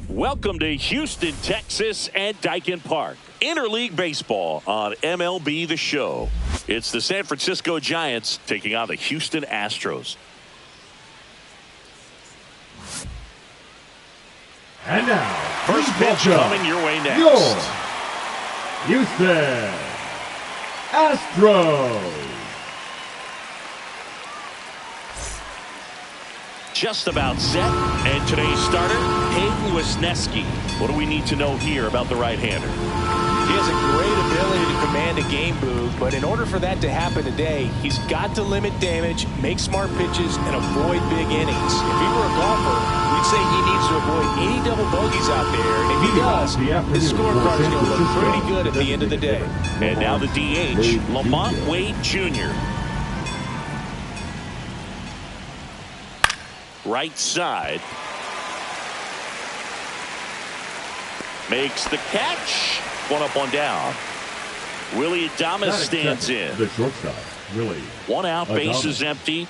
Welcome to Houston, Texas and Daikin Park. Interleague baseball on MLB The Show. It's the San Francisco Giants taking on the Houston Astros. And now, first pitch coming your way next. Your Houston Astros. Just about set, and today's starter, Hayden Wesneski. What do we need to know here about the right-hander? He has a great ability to command a game, Boog, but in order for that to happen today, he's got to limit damage, make smart pitches, and avoid big innings. If he were a golfer, we'd say he needs to avoid any double bogeys out there, and if he does, his scorecard is going to look pretty good at the end of the day. And now the DH, Lamont Wade Jr. Right side. Makes the catch. One up, one down. Willie Adames stands in. The shortstop, really. One out, base is empty.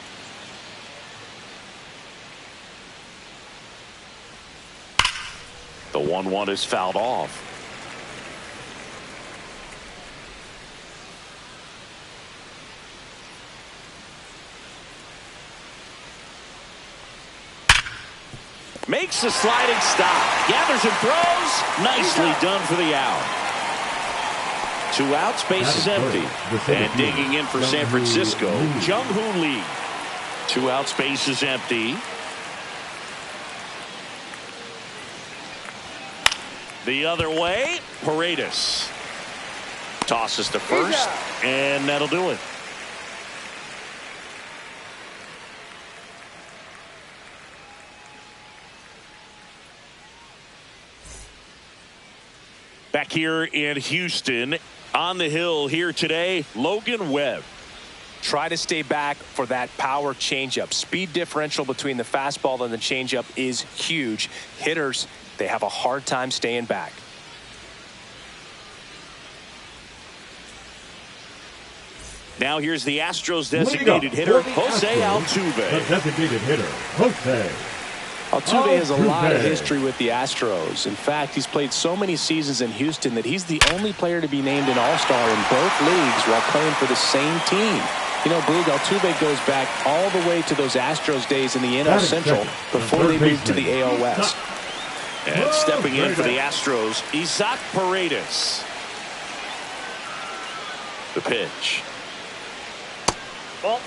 The 1-1 is fouled off. Makes a sliding stop. Gathers and throws. Nicely done for the out. 2 outs, base is empty. And digging in for San Francisco, Jung-Hoo Lee. 2 outs, base is empty. The other way, Paredes. Tosses to first, and that'll do it. Back here in Houston, on the hill here today, Logan Webb. Try to stay back for that power changeup. Speed differential between the fastball and the changeup is huge. Hitters, they have a hard time staying back. Now here's the Astros designated hitter, Jose Altuve. The designated hitter, Jose Altuve has a lot of history with the Astros. In fact, he's played so many seasons in Houston that he's the only player to be named an All-Star in both leagues while playing for the same team. You know, Boog, Altuve goes back all the way to those Astros days in the NL Central before they moved to the AL West. And stepping in for the Astros, Isaac Paredes. The pitch. Ball.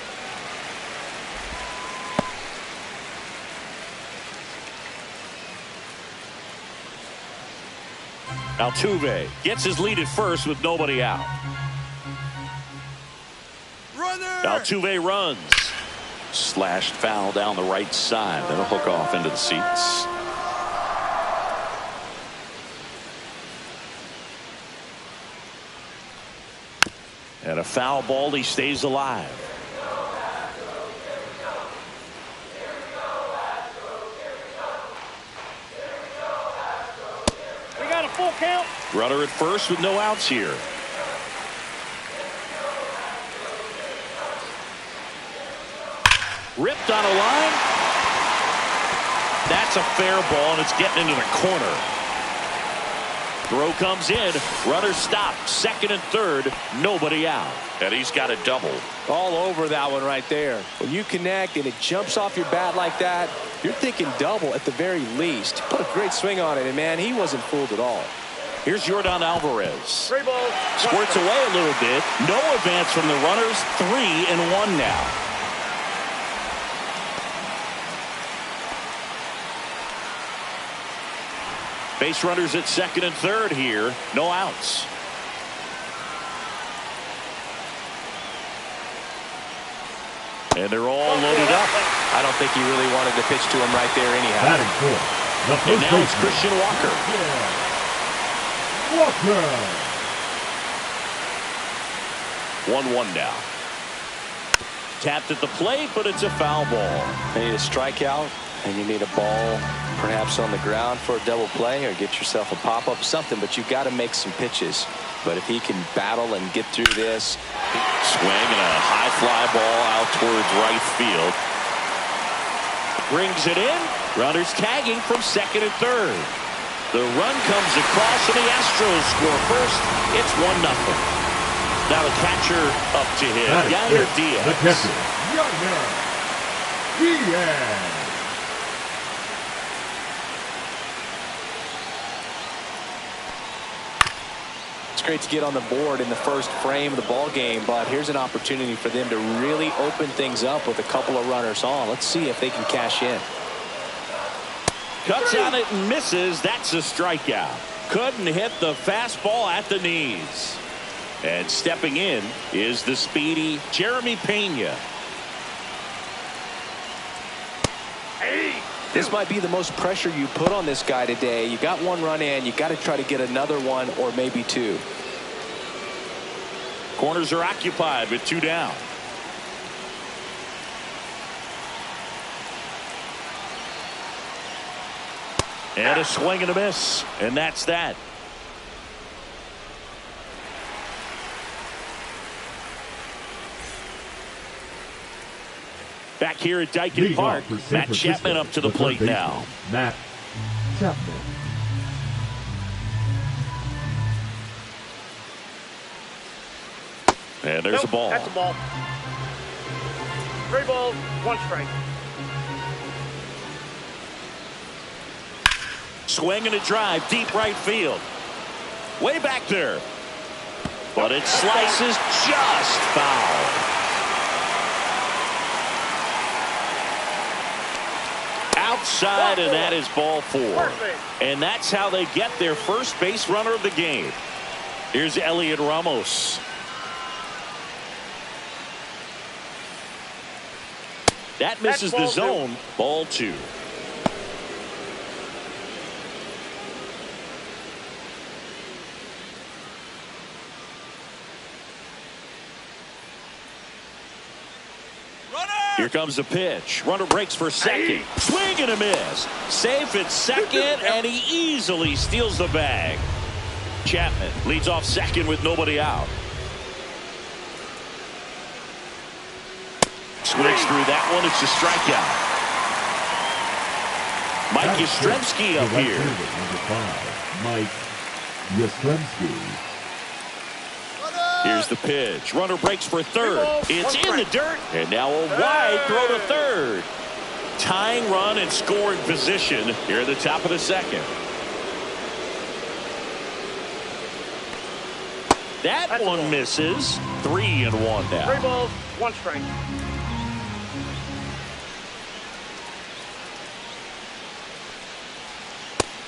Altuve gets his lead at first with nobody out. Altuve runs. Slashed foul down the right side. That'll hook off into the seats. And a foul ball, he stays alive. Full count. Runner at first with no outs here. Ripped on a line. That's a fair ball, and it's getting into the corner. Throw comes in. Runner stopped. Second and third. Nobody out. And he's got a double. All over that one right there. When you connect and it jumps off your bat like that, you're thinking double at the very least. Put a great swing on it, and man, he wasn't fooled at all. Here's Jordan Alvarez. Squirts away a little bit. No advance from the runners. 3-1 now. Base runners at second and third here. No outs. And they're all loaded up. I don't think he really wanted to pitch to him right there anyhow. And now it's Christian Walker. Walker. 1-1 now. Tapped at the plate, but it's a foul ball. You need a strikeout, and you need a ball perhaps on the ground for a double play, or get yourself a pop-up, something, but you've got to make some pitches. But if he can battle and get through this. Swing and a high fly ball out towards right field. Brings it in. Runners tagging from second and third. The run comes across, and the Astros score first. It's 1-0. Now the catcher up to hit. Yainer Diaz. The catcher, Yainer Diaz. It's great to get on the board in the first frame of the ball game, but here's an opportunity for them to really open things up with a couple of runners on. Let's see if they can cash in. Cuts on it and misses. That's a strikeout. Couldn't hit the fastball at the knees. And stepping in is the speedy Jeremy Pena. This might be the most pressure you put on this guy today. You got one run in. You got to try to get another one or maybe two. Corners are occupied with 2 down. And a swing and a miss. And that's that. Back here at Dyken Park, Matt Chapman up to the plate now. Matt Chapman. And there's a ball. That's a ball. 3 balls, 1 strike. Swing and a drive, deep right field. Way back there. But it slices just foul. Outside, and that is ball 4. And that's how they get their first base runner of the game. Here's Elliot Ramos. That misses the zone. Ball 2. Here comes the pitch. Runner breaks for second. Swing and a miss. Safe at second, and he easily steals the bag. Chapman leads off second with nobody out. Swings through that one. It's a strikeout. Mike Yastrzemski up here. Number 5, Mike Yastrzemski. Here's the pitch. Runner breaks for third. It's in the dirt. And now a wide throw to third. Tying run and scoring position here at the top of the second. That one misses. 3-1 now. 3 balls, 1 strike.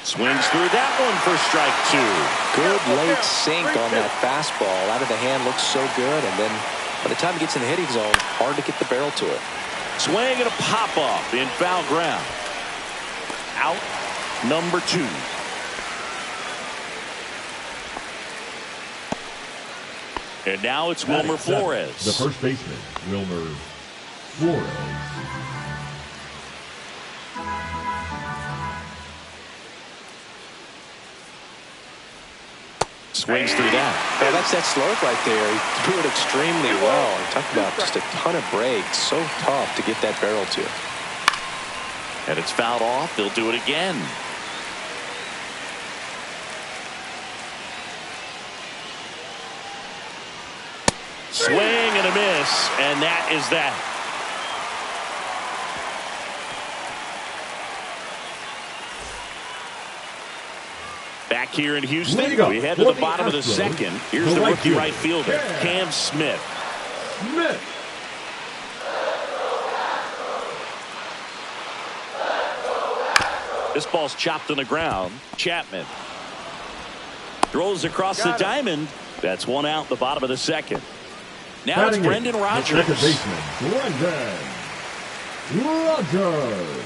Swings through that one for strike 2. Good late sink on that fastball. Out of the hand, looks so good. And then by the time he gets in the hitting zone, hard to get the barrel to it. Swing and a pop-up in foul ground. Out number 2. And now it's Wilmer Flores. The first baseman, Wilmer Flores. Swings through that. Oh, that's that slope right there. He threw it extremely well. Talk about just a ton of breaks. So tough to get that barrel to. And it's fouled off. They'll do it again. Swing and a miss. And that is that. Back here in Houston, we head to the bottom of the second. Here's the rookie right fielder, Cam Smith. This ball's chopped on the ground. Chapman throws across the diamond. That's 1 out, the bottom of the second. Now it's Brendan Rodgers. Second baseman, Brendan Rodgers.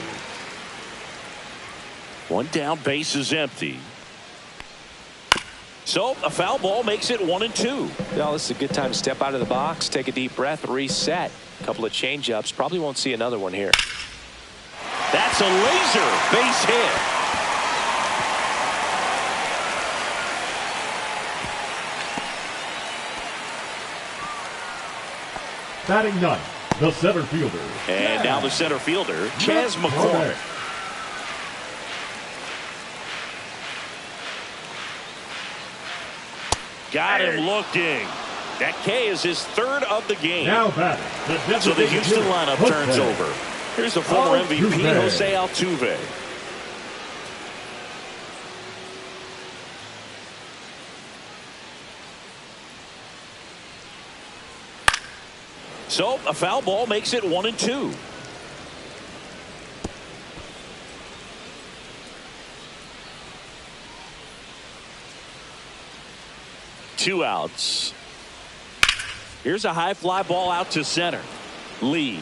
1 down, base is empty. So a foul ball makes it 1-2. Well, this is a good time to step out of the box, take a deep breath, reset. A couple of change-ups. Probably won't see another one here. That's a laser base hit. Batting ninth, the center fielder. And now the center fielder, Chas McCormick. Got him looking. That K is his third of the game. Now batting, so the Houston lineup turns over. Here's the former MVP, Jose Altuve. So a foul ball makes it 1-2. Two outs. Here's a high fly ball out to center. Lee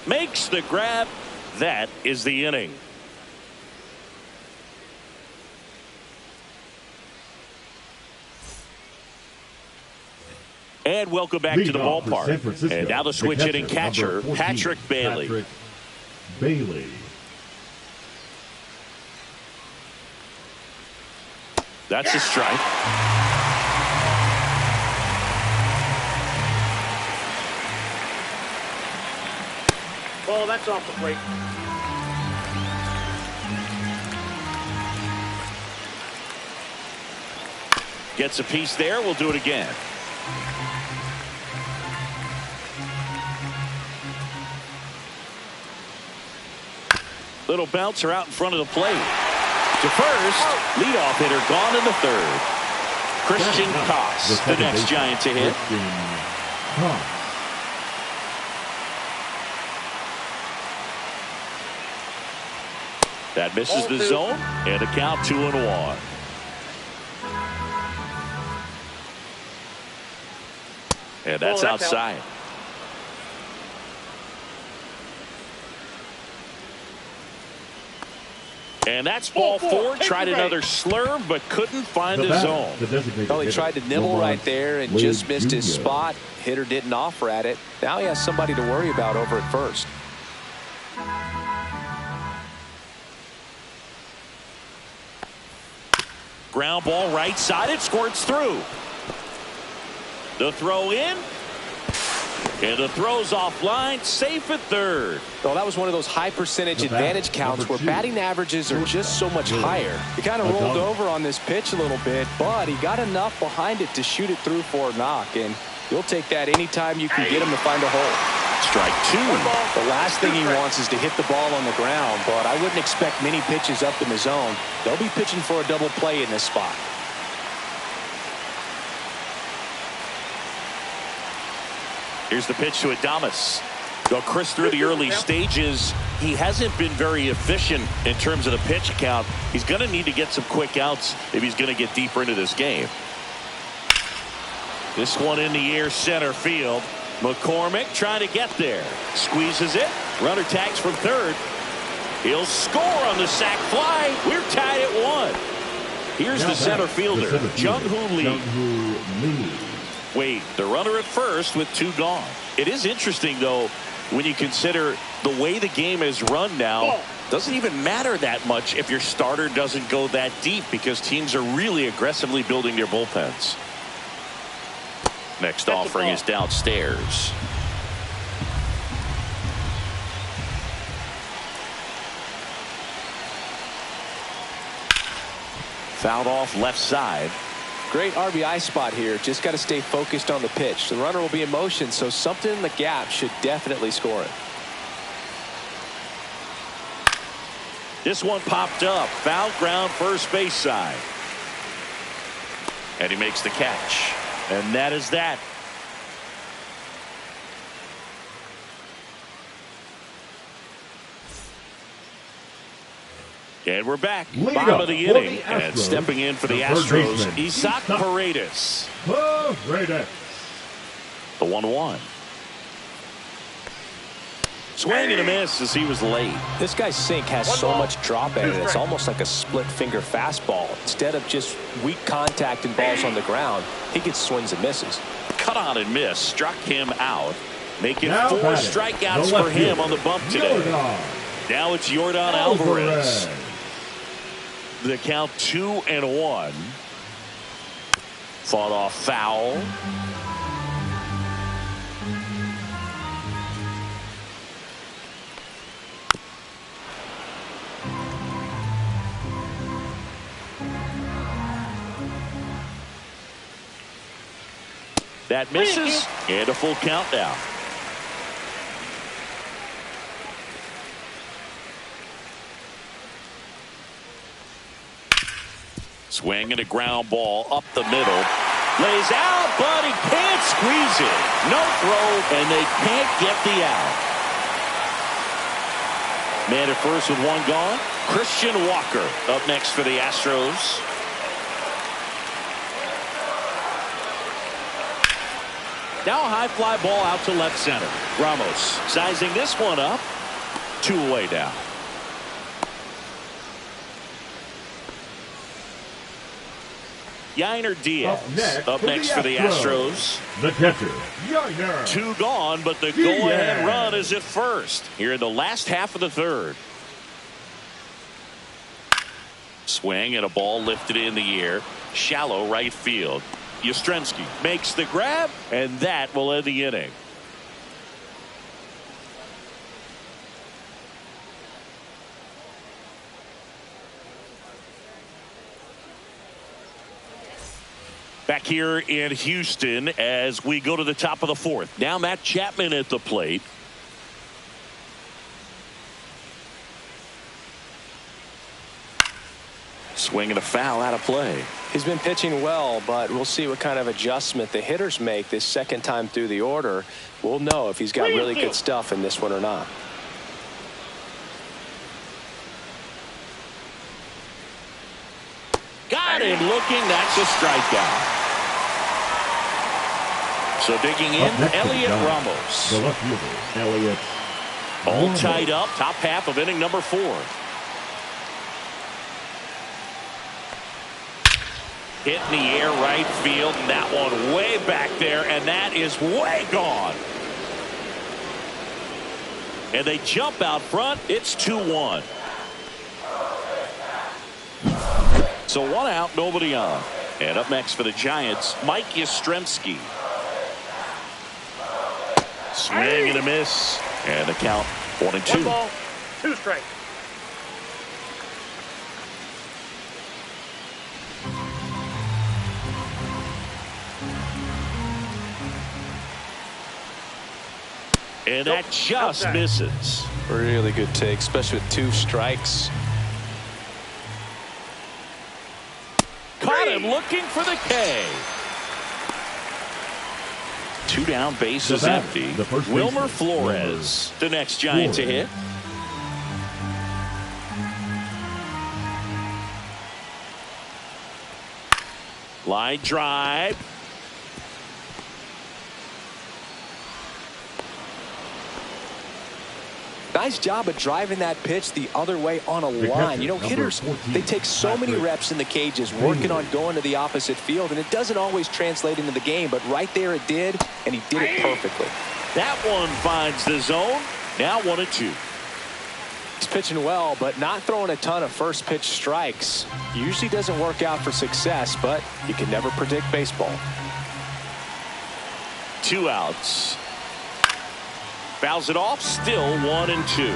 makes the grab. That is the inning. And welcome back to the ballpark. And now the switch hitting catcher, Patrick Bailey. That's a strike. Oh, that's off the plate. Gets a piece there. We'll do it again. Little bouncer out in front of the plate. To first, leadoff hitter gone in the third. Christian Koss, the next Giant to hit. That misses the zone, and a count 2-1. And that's outside. And that's ball four. Tried another slurve, but couldn't find the zone. Well, he tried to nibble right there and just missed his spot. Hitter didn't offer at it. Now he has somebody to worry about over at first. Ground ball right side. It squirts through. The throw in. And the throw's offline, safe at third. Well, that was one of those high percentage advantage counts where batting averages are just so much higher. He kind of rolled over on this pitch a little bit, but he got enough behind it to shoot it through for a knock. And you'll take that anytime you can get him to find a hole. Strike two. The last thing he wants is to hit the ball on the ground, but I wouldn't expect many pitches up in the zone. They'll be pitching for a double play in this spot. Here's the pitch to Adames. Go Chris through the early stages. He hasn't been very efficient in terms of the pitch count. He's going to need to get some quick outs if he's going to get deeper into this game. This one in the air, center field. McCormick trying to get there. Squeezes it. Runner tags from third. He'll score on the sac fly. We're tied at 1. Here's the center fielder, Jung-Hoo Lee. Wait, the runner at first with 2 gone. It is interesting, though, when you consider the way the game is run now. Doesn't even matter that much if your starter doesn't go that deep because teams are really aggressively building their bullpens. Next offering is downstairs. Fouled off left side. Great RBI spot here. Just got to stay focused on the pitch. The runner will be in motion, so something in the gap should definitely score it. This one popped up. Foul ground first base side. And he makes the catch. And that is that. And we're back. Bottom of the inning. And stepping in for the Astros, Isaac Paredes. The 1-1. Swing and a miss as he was late. This guy's sink has so much drop at it. It's almost like a split finger fastball. Instead of just weak contact and balls on the ground, he gets swings and misses. Cut on and miss. Struck him out. Making 4 strikeouts for him on the bump today. Now it's Yordan Alvarez. The count 2-1. Fought off foul. That misses, and a full count now. Swing and a ground ball up the middle. Lays out, but he can't squeeze it. No throw, and they can't get the out. Man at first with one gone. Christian Walker up next for the Astros. Now a high fly ball out to left center. Ramos sizing this one up. 2 away now. Yainer Diaz up next for the Astros. The catcher, Yainer. 2 gone, but the go-ahead run is at first here in the last half of the third. Swing and a ball lifted in the air. Shallow right field. Yastrzemski makes the grab, and that will end the inning. Back here in Houston as we go to the top of the fourth. Now Matt Chapman at the plate. Swing and a foul out of play. He's been pitching well, but we'll see what kind of adjustment the hitters make this second time through the order. We'll know if he's got really good stuff in this one or not. Got him looking. That's a strikeout. So digging in, Elliot Ramos. The left fielder, Elliot. All tied up, top half of inning number 4. Hit in the air right field, and that one way back there, and that is way gone. And they jump out front. It's 2-1. So 1 out, nobody on. And up next for the Giants, Mike Yastrzemski. Swing and a miss. And the count 1-2. 1 ball, 2 strikes. And that just misses. Really good take, especially with 2 strikes. Caught him looking for the K. 2 down, base is empty. Wilmer Flores, the next Giant to hit. Line drive. Nice job of driving that pitch the other way on a line. You know, hitters, they take so many reps in the cages working on going to the opposite field, and it doesn't always translate into the game, but right there it did, and he did it perfectly. That one finds the zone. Now 1-2. He's pitching well, but not throwing a ton of first pitch strikes. Usually doesn't work out for success, but you can never predict baseball. 2 outs. Fouls it off, still 1-2.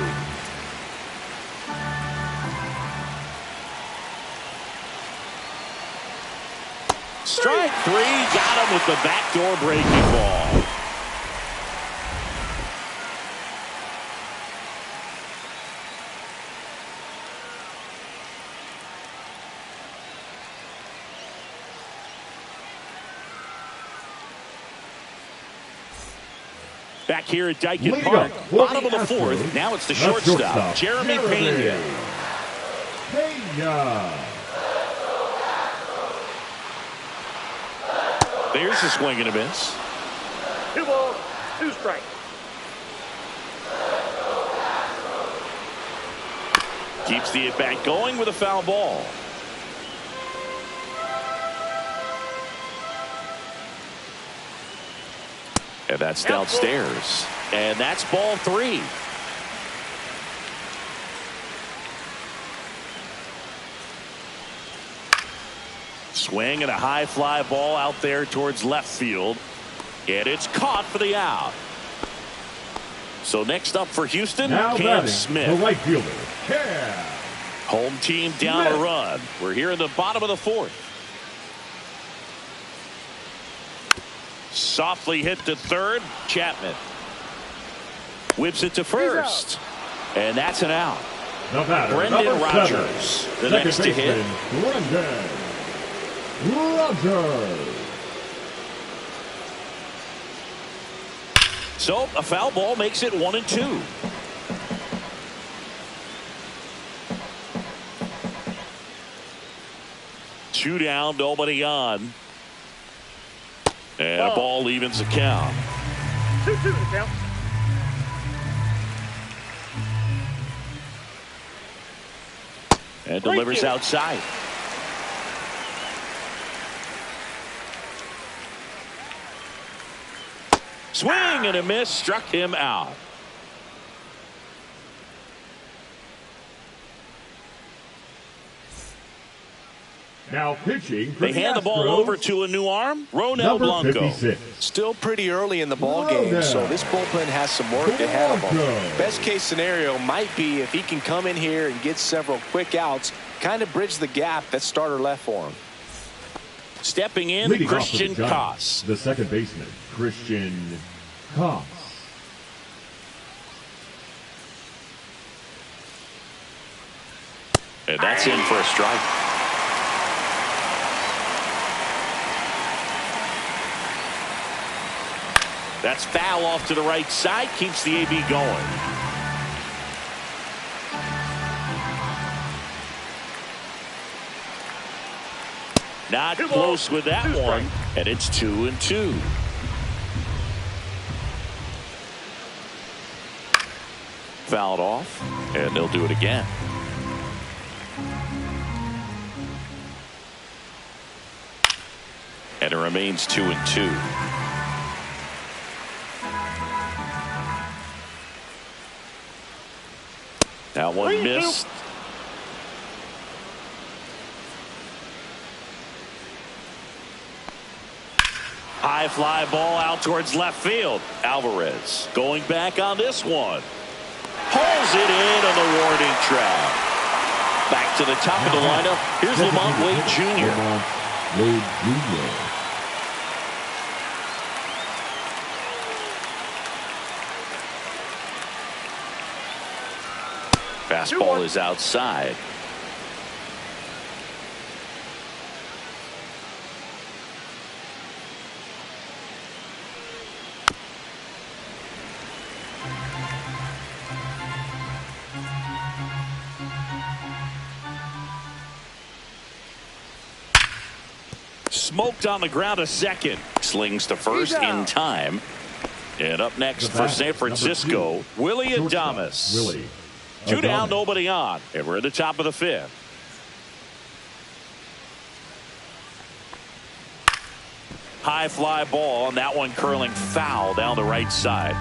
Strike 3, got him with the backdoor breaking ball. Back here at Dyken Park, bottom of the 4th. Now it's the shortstop, Jeremy Pena. There's a swing and a miss. 2 balls, 2 strikes. Keeps the at-bat going with a foul ball. And that's downstairs. And that's ball 3. Swing and a high fly ball out there towards left field. And it's caught for the out. So next up for Houston, Cam Smith. The right fielder, Cam. Home team down a run. We're here in the bottom of the 4th. softly hit to third. Chapman whips it to first. And that's an out. Brendan Rodgers, the next to hit. Brendan Rodgers. So a foul ball makes it 1-2. Two down, nobody on. And a ball evens the count. 2-2 the count. And delivers outside. Swing and a miss, struck him out. Now pitching for They hand the ball Astros, over to a new arm, Ronel number Blanco. 56. Still pretty early in the ball game, so this bullpen has some work ahead of them. Best case scenario might be if he can come in here and get several quick outs, kind of bridge the gap that starter left for him. Stepping in, Leading off for Christian the Giants, Koss. the second baseman, Christian Koss. And that's in for a strike. That's foul off to the right side, keeps the AB going. Not close with that one, and it's 2-2. Fouled off, and they'll do it again. And it remains 2-2. That one missed. High fly ball out towards left field. Alvarez going back on this one. Pulls it in on the warning track. Back to the top of the lineup. Here's Lamont Wade Jr. Wade Jr. Fastball is outside. Smoked on the ground a second. Slings to first in time. And up next for San Francisco, Willie Adames. Willie. Two down, nobody on. And we're at the top of the fifth. High fly ball, and that one curling foul down the right side.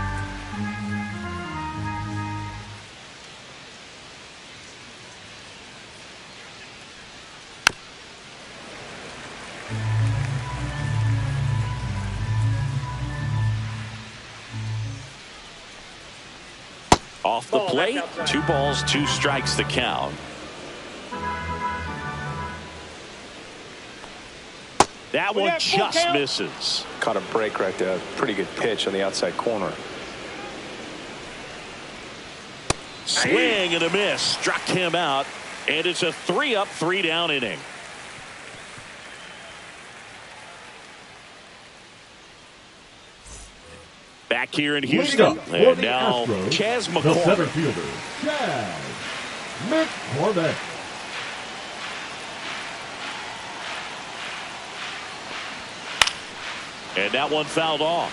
Off the plate, 2 balls, 2 strikes the count. That one just misses. Caught a break right there. Pretty good pitch on the outside corner. Swing and a miss. Struck him out. And it's a 3-up, 3-down inning. Back here in Houston. And now Chas The center McCormick. fielder, Chas McCormick. And that one fouled off.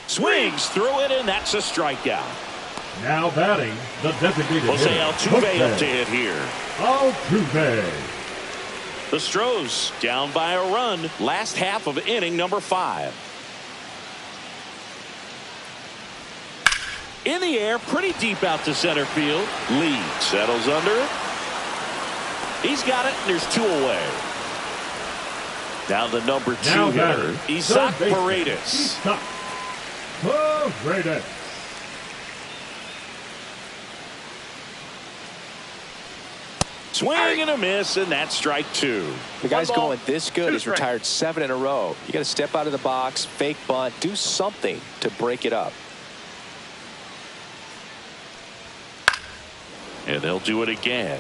Swings through it, and that's a strikeout. Now batting, the designated Jose hitter, Altuve up to hit here. Altuve. The Astros down by a run. Last half of inning number 5. In the air, pretty deep out to center field. Lee settles under it. He's got it, and there's 2 away. Now the number 2 hitter, Isaac Paredes. Isaac Paredes. Swing and a miss, and that's strike 2. The guy's going this good. He's retired 7 in a row. You got to step out of the box, fake bunt, do something to break it up. And they'll do it again.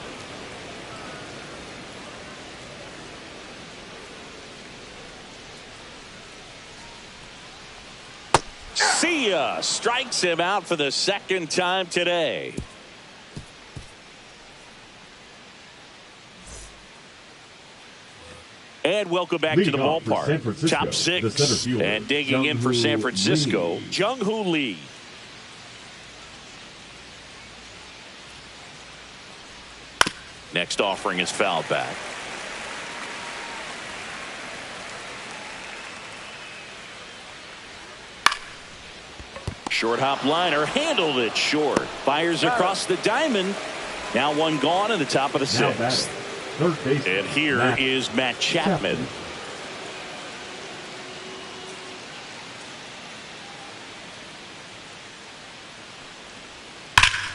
See ya. Strikes him out for the second time today. And welcome back to the ballpark. Top 6. And digging in for San Francisco, Jung-Hoo Lee. Next offering is fouled back. Short hop liner, handled it short. Fires across the diamond. Now one gone in the top of the 6th. And here is Matt Chapman.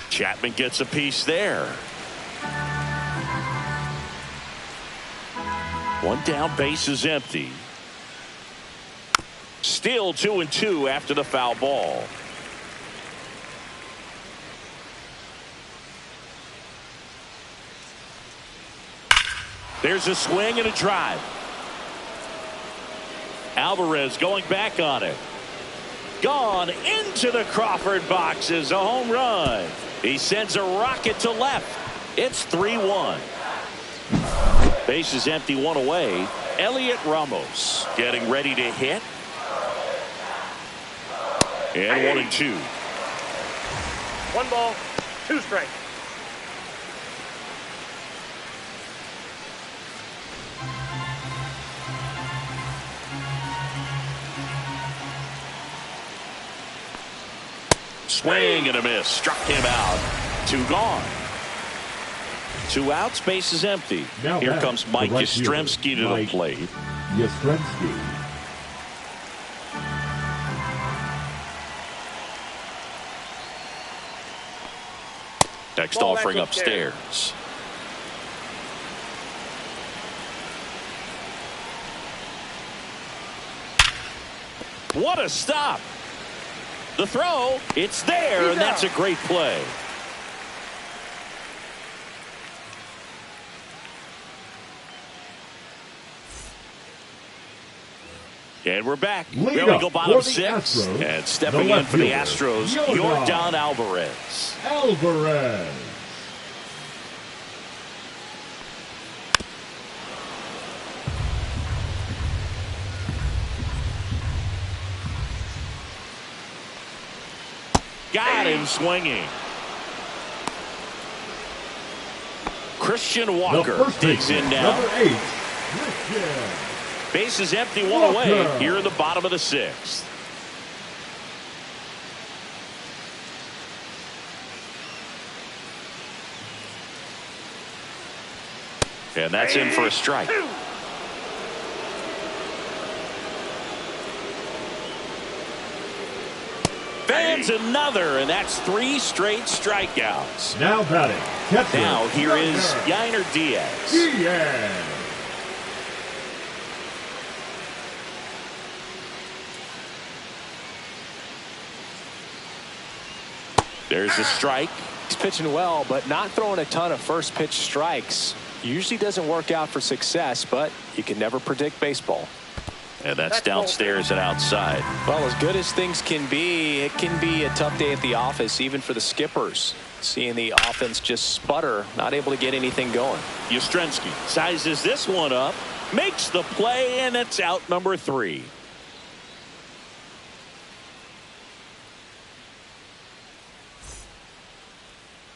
Chapman gets a piece there. One down, base is empty. Still 2-2 after the foul ball. There's a swing and a drive. Alvarez going back on it. Gone into the Crawford box is a home run. He sends a rocket to left. It's 3-1. Base is empty, one away. Elliot Ramos getting ready to hit. And 1-2. 1 ball, 2 strikes. Swing and a miss. Struck him out. 2 gone. 2 outs. Base is empty. Now here comes Mike Yastrzemski to the plate. Yastrzemski. Next offering upstairs. What a stop. The throw, it's there, and that's a great play. And we're back. Legal bottom 6. Astros, and stepping in for the Astros, Yordan Alvarez. Got him swinging. Christian Walker digs in now. Number 8. Base is empty, 1 away here in the bottom of the 6th. And that's in for a strike. Fans another, and that's 3 straight strikeouts. Now batting. Catcher. Now here is Yainer Diaz. There's a strike. He's pitching well, but not throwing a ton of first pitch strikes. Usually doesn't work out for success, but you can never predict baseball. And that's downstairs and outside. Well, as good as things can be, it can be a tough day at the office, even for the skippers. Seeing the offense just sputter, not able to get anything going. Yastrzemski sizes this one up, makes the play, and it's out number 3.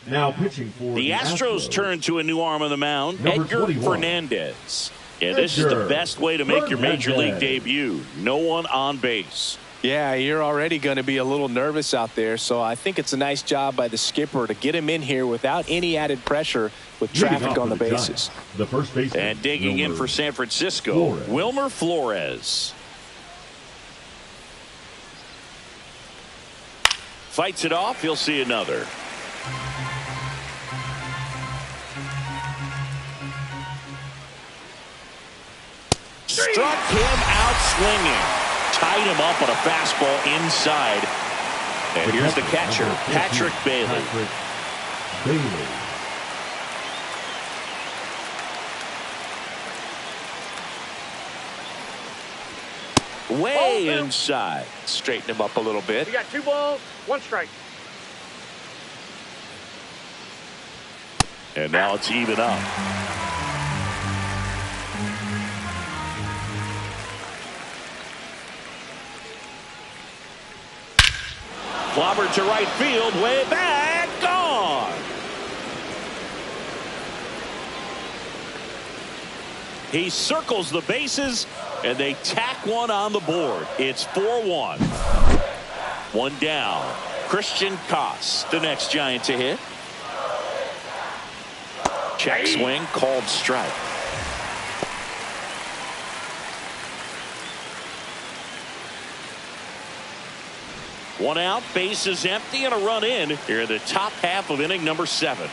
Now pitching for the Astros turn to a new arm on the mound, Number Edgar 21. Fernandez. Yeah, this is the best way to make your major league debut. No one on base. Yeah, you're already going to be a little nervous out there, so I think it's a nice job by the skipper to get him in here without any added pressure with traffic on the bases. The first baseman. And digging in for San Francisco, Wilmer Flores. Fights it off, he'll see another. struck him out swinging. Tied him up on a fastball inside. And here's the catcher, Patrick Bailey. Way inside. Straighten him up a little bit. We got 2 balls, 1 strike. And now it's even up. Clobbered to right field, way back, gone. He circles the bases, and they tack one on the board. It's 4-1. One down. Christian Koss, the next Giant to hit. Check swing, called strike. One out, bases empty, and a run in here in the top half of inning number 7.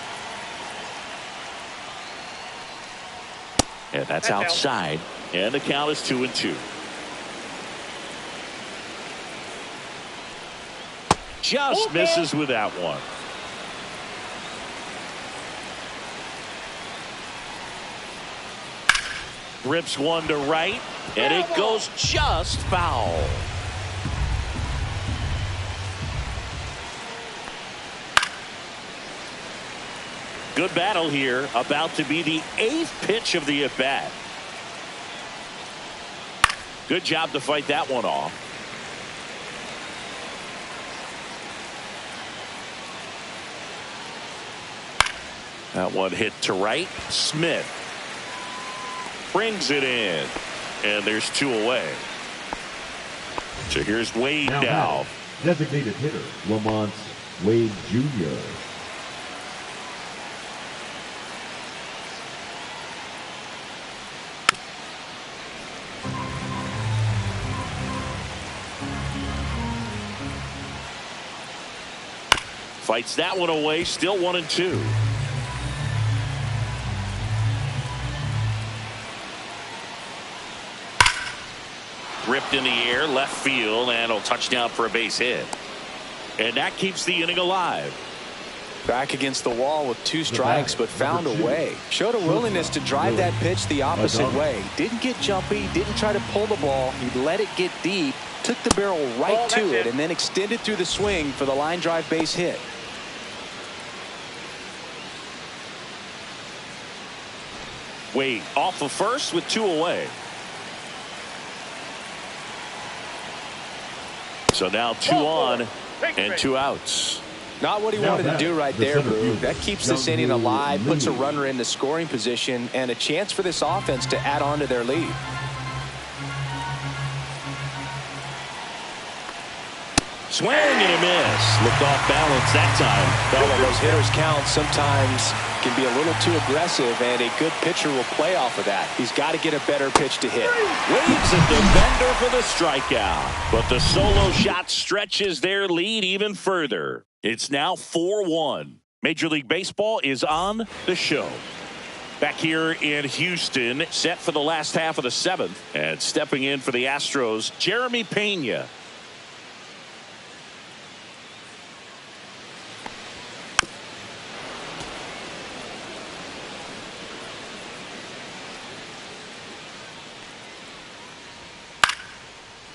And that's outside. And the count is 2-2. Just misses with that one. Rips one to right, and it goes just foul. Good battle here, about to be the 8th pitch of the at-bat. Good job to fight that one off. That one hit to right. Smith brings it in, and there's 2 away. So here's Wade now. Designated hitter, Lamont Wade Jr. Fights that one away, still 1-2. Ripped in the air, left field, and a touchdown for a base hit. And that keeps the inning alive. Back against the wall with 2 strikes, but found a way. Showed a willingness to drive that pitch the opposite way. Didn't get jumpy, didn't try to pull the ball. He let it get deep, took the barrel right to it, and then extended through the swing for the line drive base hit. Wade off of first with 2 away. So now 2 on and 2 outs. Not what he wanted to do right there, Boog. That keeps this inning alive, puts a runner in the scoring position, and a chance for this offense to add on to their lead. Swing and a miss. Looked off balance that time. Well, when those hitters count, sometimes can be a little too aggressive, and a good pitcher will play off of that. He's got to get a better pitch to hit. Wade's a defender for the strikeout, but the solo shot stretches their lead even further. It's now 4-1. Major League Baseball is on the show. Back here in Houston, set for the last half of the 7th, and stepping in for the Astros, Jeremy Pena.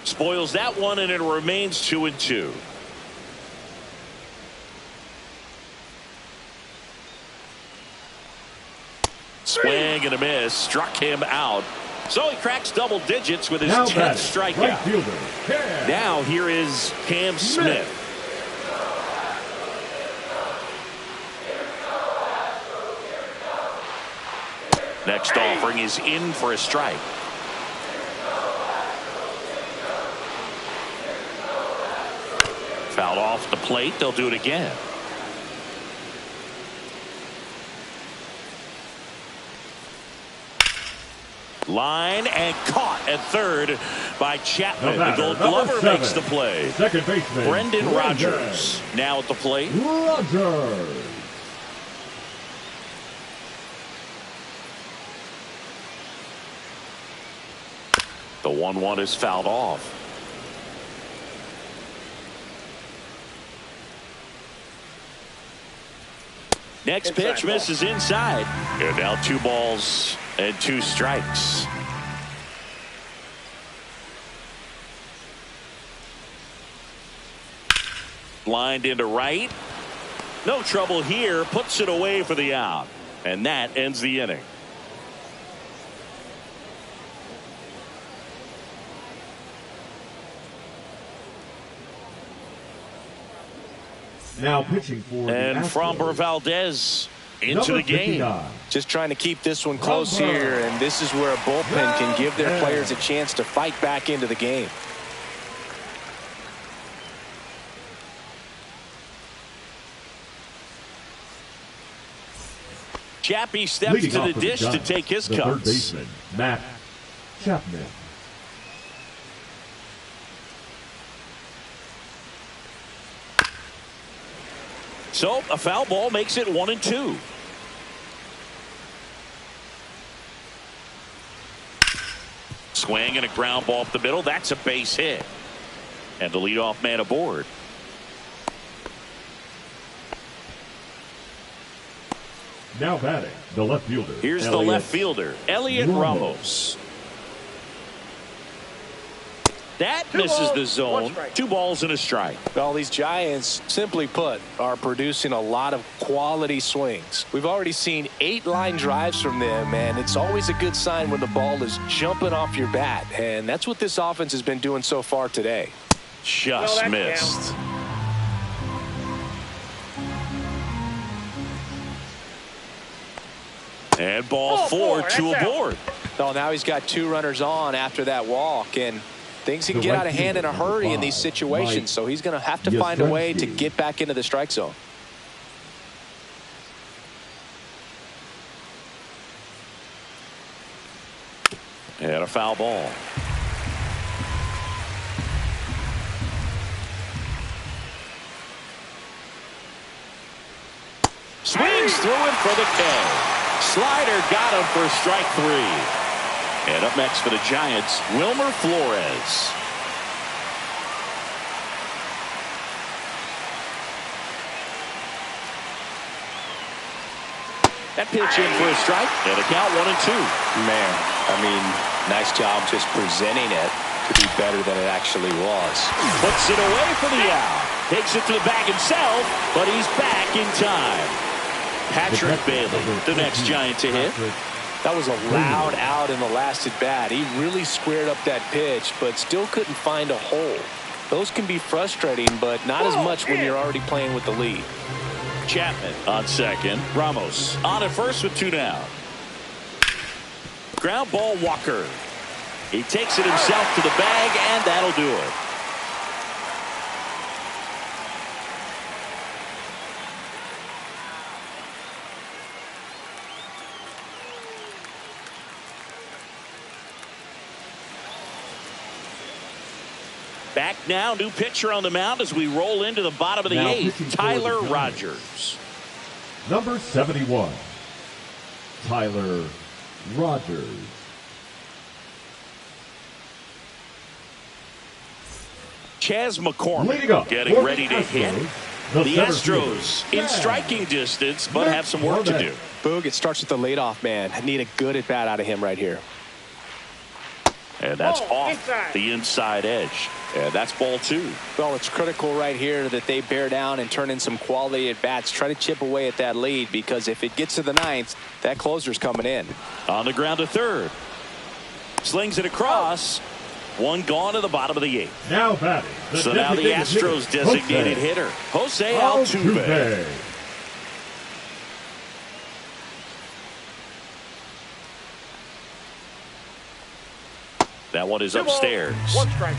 Spoils that one, and it remains 2-2. Swing and a miss. Struck him out. So he cracks double digits with his 10th strikeout. Right fielder, now here is Cam Smith. Next offering is in for a strike. Fouled off the plate. They'll do it again. Line and caught at third by Chapman. The Gold Glover makes the play. Second baseman Brendan Rodgers now at the plate. Rodgers. The 1-1 is fouled off. Next pitch misses inside. And now 2 balls and 2 strikes. Lined into right. No trouble here. Puts it away for the out. And that ends the inning. Now pitching for and Framber Valdez into the game. Just trying to keep this one close here, and this is where a bullpen can give their players a chance to fight back into the game. Chappie steps to the dish to take his cuts. Third baseman, Matt Chapman. So a foul ball makes it 1-2. Swing and a ground ball up the middle. That's a base hit. And the leadoff man aboard. Now batting, the left fielder. Here's the left fielder, Elliot Ramos. That misses the zone. 2 balls and a strike. Well, these Giants, simply put, are producing a lot of quality swings. We've already seen 8 line drives from them, and it's always a good sign when the ball is jumping off your bat. And that's what this offense has been doing so far today. Just missed. And ball 4, 2 aboard. Oh, now he's got 2 runners on after that walk, and things can get out of hand in a hurry in these situations, so he's going to have to find a way to get back into the strike zone. And a foul ball. Swings through it for the K. Slider got him for strike 3. And up next for the Giants, Wilmer Flores. That pitch in for a strike, and a count 1-2. Man, I mean, nice job just presenting it to be better than it actually was. Puts it away for the out. Takes it to the bag himself, but he's back in time. Patrick Bailey, the next Giant to hit. That was a loud out in the last at bat. He really squared up that pitch, but still couldn't find a hole. Those can be frustrating, but not as much when you're already playing with the lead. Chapman on second. Ramos on at first with 2 down. Ground ball, Walker. He takes it himself to the bag, and that'll do it. Back now, new pitcher on the mound as we roll into the bottom of the 8th, Tyler Rogers. Number 71, Tyler Rogers. Chas McCormick getting ready to hit. The Astros in striking distance, but have some work to do. Boog, it starts with the leadoff man. I need a good at bat out of him right here. And that's off the inside edge. And that's ball 2. Well, it's critical right here that they bear down and turn in some quality at bats. Try to chip away at that lead, because if it gets to the 9th, that closer's coming in. On the ground to third. Slings it across. 1 gone to the bottom of the 8th. Now batting. So now the Astros designated hitter, Jose Altuve. That one is upstairs. 1 strike.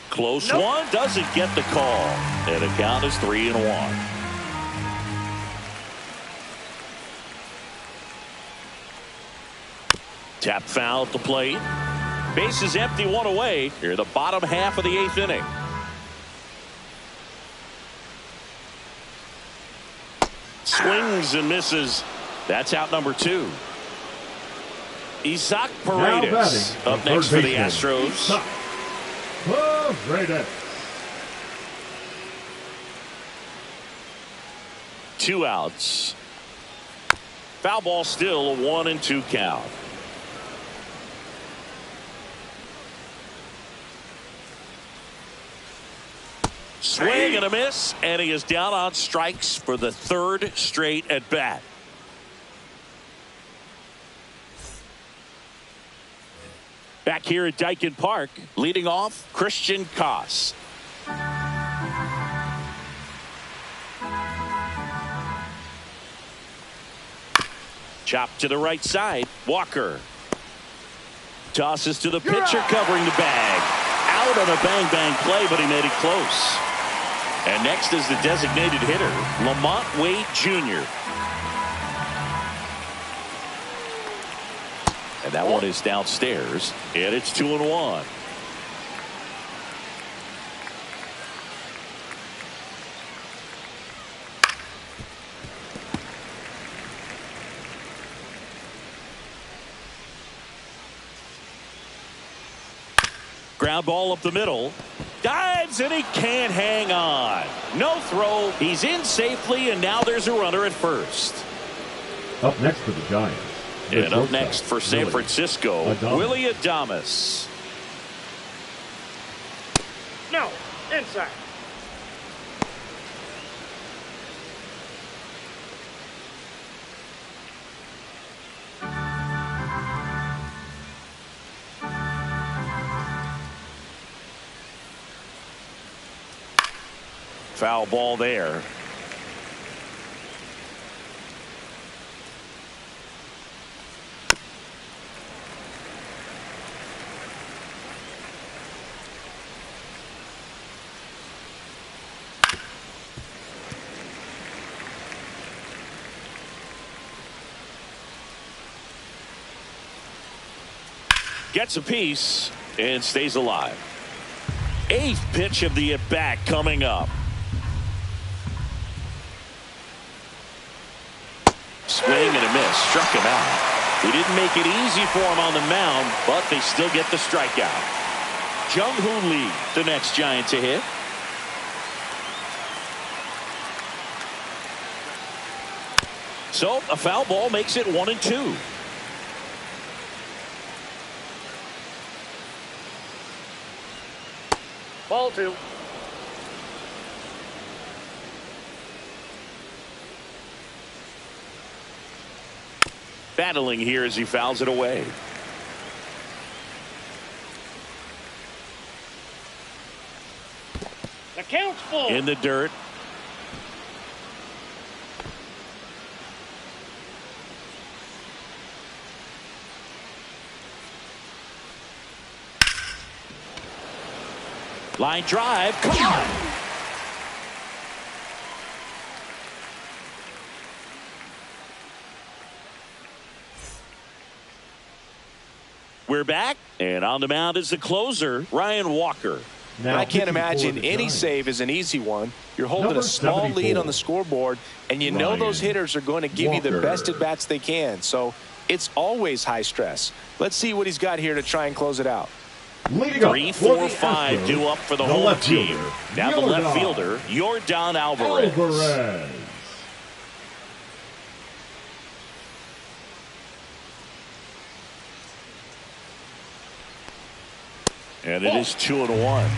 Close one, doesn't get the call. And the count is 3-1. Tap foul at the plate. Base is empty, 1 away. Here, the bottom half of the 8th inning. Swings and misses. That's out number 2. Isaac Paredes up next for the Astros. Paredes. 2 outs. Foul ball, still a 1-2 count. Swing and a miss, and he is down on strikes for the 3rd straight at bat. Back here at Dyken Park, leading off Christian Koss. Chop to the right side. Walker tosses to the pitcher, covering the bag. Out on a bang-bang play, but he made it close. And next is the designated hitter, Lamont Wade Jr. And that one is downstairs, and it's 2-1. Ground ball up the middle. Dives, and he can't hang on. No throw. He's in safely, and now there's a runner at first. Up next for the Giants. And up next for San Francisco, Willie Adames. No, inside. Foul ball there. Gets a piece and stays alive. 8th pitch of the at-bat coming up. Swing and a miss. Struck him out. He didn't make it easy for him on the mound, but they still get the strikeout. Jung-Hoo Lee, the next Giant to hit. So a foul ball makes it 1-2. Ball 2. Battling here as he fouls it away. The count's full. In the dirt. Line drive. Come on. We're back, and on the mound is the closer, Ryan Walker. Now, I can't imagine any save is an easy one. You're holding a small lead on the scoreboard, and you know those hitters are going to give you the best at-bats they can. So it's always high stress. Let's see what he's got here to try and close it out. 3, 4, 5 due up for the home team. Now the left fielder, Yordan Alvarez. And it is 2-1.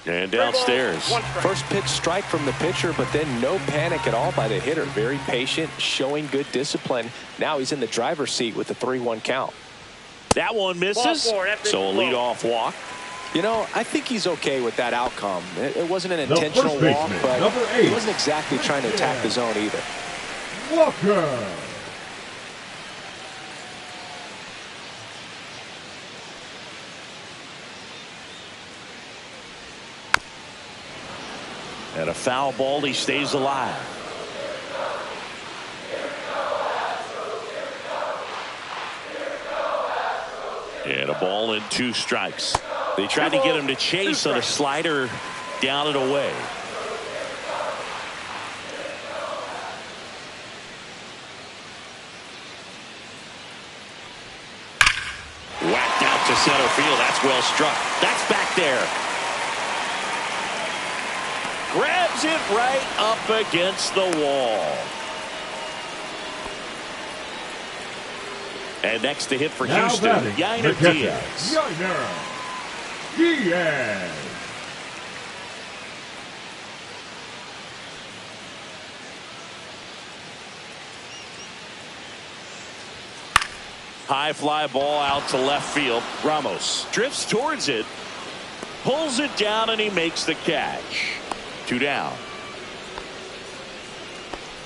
And downstairs. First pitch strike from the pitcher, but then no panic at all by the hitter. Very patient, showing good discipline. Now he's in the driver's seat with the 3-1 count. That one misses. So a leadoff walk. You know, I think he's okay with that outcome. It wasn't an intentional walk, but he wasn't exactly trying to attack the zone either. Walker. And a foul ball, he stays alive. And a ball and 2 strikes. They tried to get him to chase on a slider down and away. Whacked out to center field. That's well struck. That's back there. Grabs it right up against the wall. And next to hit for Houston, Yainer Diaz. High fly ball out to left field. Ramos drifts towards it, pulls it down, and he makes the catch. 2 down.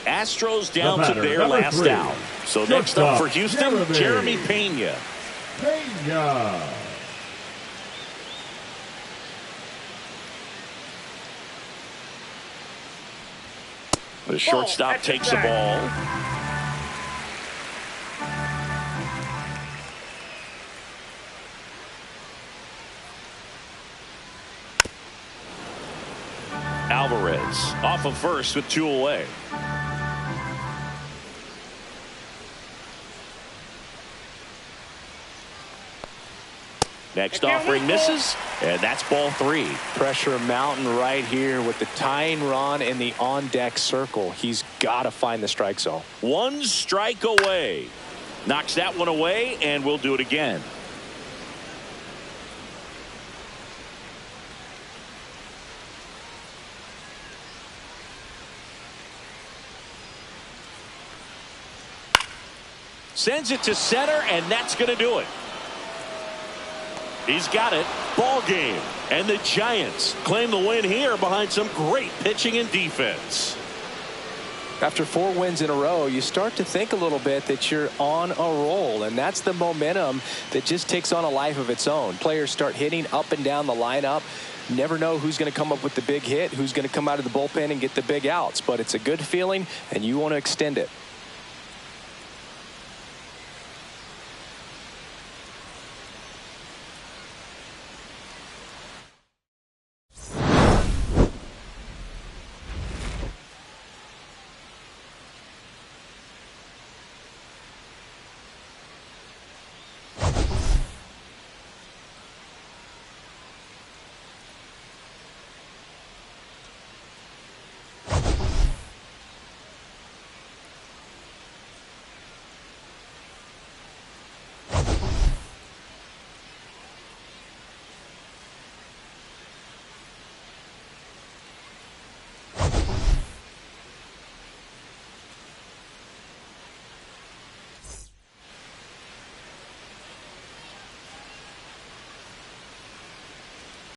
Astros down to their last out. So next up for Houston, Jeremy Pena. The shortstop takes the ball. Alvarez off of first with 2 away. Next offering misses, and that's ball 3. Pressure mountain right here with the tying run in the on-deck circle. He's got to find the strike zone. 1 strike away. Knocks that one away, and we'll do it again. Sends it to center, and that's going to do it. He's got it. Ball game. And the Giants claim the win here behind some great pitching and defense. After 4 wins in a row, you start to think a little bit that you're on a roll, and that's the momentum that just takes on a life of its own. Players start hitting up and down the lineup. Never know who's going to come up with the big hit, who's going to come out of the bullpen and get the big outs, but it's a good feeling, and you want to extend it.